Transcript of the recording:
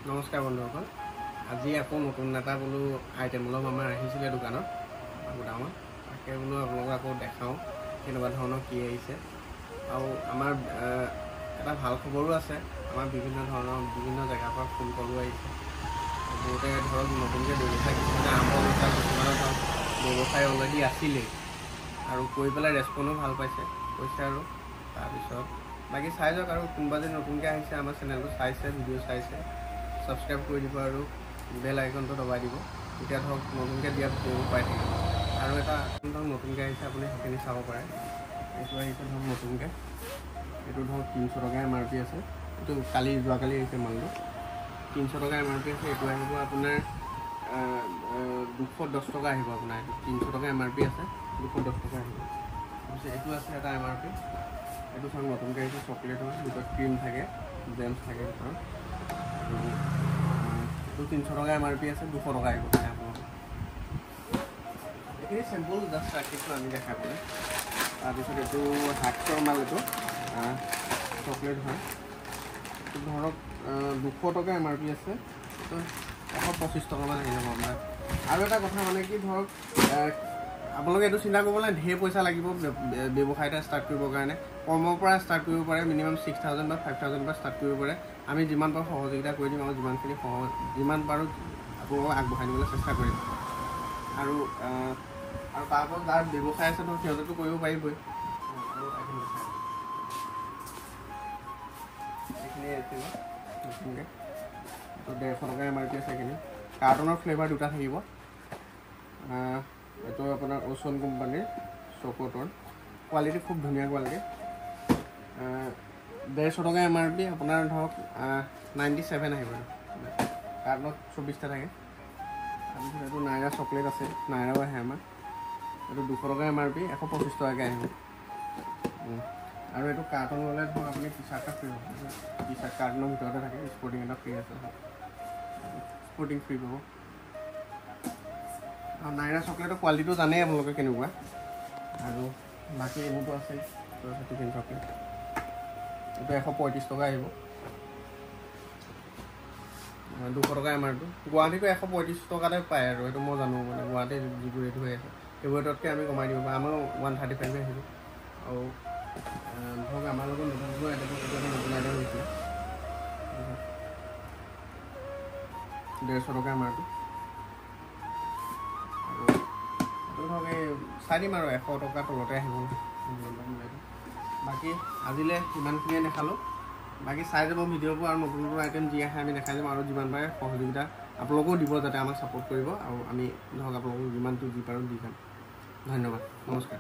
নমস্কাৰ বন্ধুসকল, আজি আকৌ নতুন এটা বোলো আইটেম অলপ আমাৰ আহিছিলে দোকানত গোদামত, তাকে বোলো আপোনালোকক আকৌ দেখাওঁ কেনেকুৱা ধৰণৰ কি আহিছে। আৰু আমাৰ এটা ভাল খবৰো আছে, আমাৰ বিভিন্ন জেগাৰ পৰা ফোন কলো আহিছে। বহুতে ধৰক নতুনকৈ ব্যৱসায় কিছুমানে আৰম্ভ কৰিছে, কিছুমানৰ ধৰক ব্যৱসায় অলৰেডি আছিলেই আৰু কৰি পেলাই ৰেচপণ্ডো ভাল পাইছে আৰু তাৰপিছত বাকী চাই যাওক। আৰু কোনোবা যদি নতুনকৈ আহিছে আমাৰ চেনেলটো চাইছে, ভিডিঅ' চাইছে, ছাবস্ক্ৰাইব কৰি দিব আৰু বেল আইকনটো দবাই দিব, তেতিয়া ধৰক নতুনকৈ দিয়া ভিডিঅ'বোৰ পাই থাকিব। আৰু এটা ধৰক নতুনকৈ আহিছে, আপুনি সেইখিনি চাব পাৰে। এইটো আহিছে ধৰক নতুনকৈ, এইটো ধৰক 300 টকা MRP আছে। এইটো যোৱাকালি আহিছে মালটো, 300 টকা MRP আছে। এইটো আহিব আপোনাৰ 210 টকা আহিব আপোনাৰ। এইটো 300 টকা MRP আছে, 210 টকা আহিব। তাৰপিছত এইটো আছে এটা MRP, এইটো ধৰক নতুনকৈ আহিছে, চকলেট হয়, ভিতৰত ক্ৰীম থাকে, জেমছ থাকে ভিতৰত। এইটো 300 টকা MRP আছে, 200 টকা আহিব আপোনালোকৰ। এইখিনি চেম্পল জাষ্ট ৰাখিছোঁ আমি দেখাবলৈ। তাৰপিছত এইটো হাক্সৰ মাল, এইটো চকলেট হয়, এইটো ধৰক 200 টকা MRP আছে, এইটো 125 টকামান আহি যাব আপোনাৰ। আৰু এটা কথা মানে কি, ধৰক আপোনালোকে এইটো চিন্তা কৰিব নালাগে ঢেৰ পইচা লাগিব ব্যৱসায় এটা ষ্টাৰ্ট কৰিবৰ কাৰণে। কমৰ পৰা ষ্টাৰ্ট কৰিব পাৰে, মিনিমাম 6000 বা 5000 পৰা ষ্টাৰ্ট কৰিব পাৰে। আমি যিমান পাৰোঁ সহযোগিতা কৰি দিম, আৰু যিমান পাৰোঁ আপোনালোকক আগবঢ়াই নিবলৈ চেষ্টা কৰিম। আৰু তাৰপৰা যাৰ ব্যৱসায় আছে ধৰক সিহঁতেতো কৰিব পাৰিবই। এইখিনি নতুনকৈ 150 টকা MRP আছে। এইখিনি কাৰ্টনৰ ফ্লেভাৰ দুটা থাকিব। এইটো আপোনাৰ ওচন কোম্পানীৰ চকোটৰ, কোৱালিটি খুব ধুনীয়া কোৱালিটি। 150 টকা MRP, আপোনাৰ ধৰক 97 আহিব। কাৰ্টনত 24টা থাকে। তাৰপিছত এইটো নাইৰা চকলেট আছে, নাইৰাও আহে আমাৰ। এইটো 200 টকা MRP, 125 টকাকৈ আহিব। আৰু এইটো কাৰ্টন ল'লে ধৰক আপুনি টি-চাৰ্ট এটা ফ্ৰী হ'ব। টি-চাৰ্ট কাৰ্টনৰ ভিতৰতে থাকে, স্পৰ্টিং এটা ফ্ৰী আছে, স্পৰ্টিং ফ্ৰী পাব। আৰু নাইৰা চকলেটৰ কোৱালিটিটো জানেই আপোনালোকে কেনেকুৱা। আৰু বাকী এইবোৰতো আছেই, টিফিন চকলেট, এইটো 135 টকা আহিব, 200 টকা MRP। গুৱাহাটীটো 135 টকাতে পায় আৰু সেইটো মই জানো, মানে গুৱাহাটীত যিবোৰ ৰেট হৈ আছে সেইবোৰ ৰেটতকৈ আমি কমাই দিব পাৰোঁ। আমাৰো 135 আহিব। আৰু ধৰক আমাৰ লগত নতুন আইটেম হৈছিলে 150 টকা MRP। আৰু এইটো ধৰক এই চাই দিম আৰু 100 টকাৰ তলতে আহিব। বাকী আজিলৈ ইমানখিনিয়ে দেখালোঁ। বাকী চাই যাব ভিডিঅ'বোৰ, আৰু নতুন আইটেম যি আহে আমি দেখাই যাম। আৰু যিমান পাৰে সহযোগিতা আপোনালোকেও দিব, যাতে আমাক ছাপোৰ্ট কৰিব, আৰু আমি ধৰক আপোনালোকক যিমানটো যি পাৰোঁ দি যাম। ধন্যবাদ, নমস্কাৰ।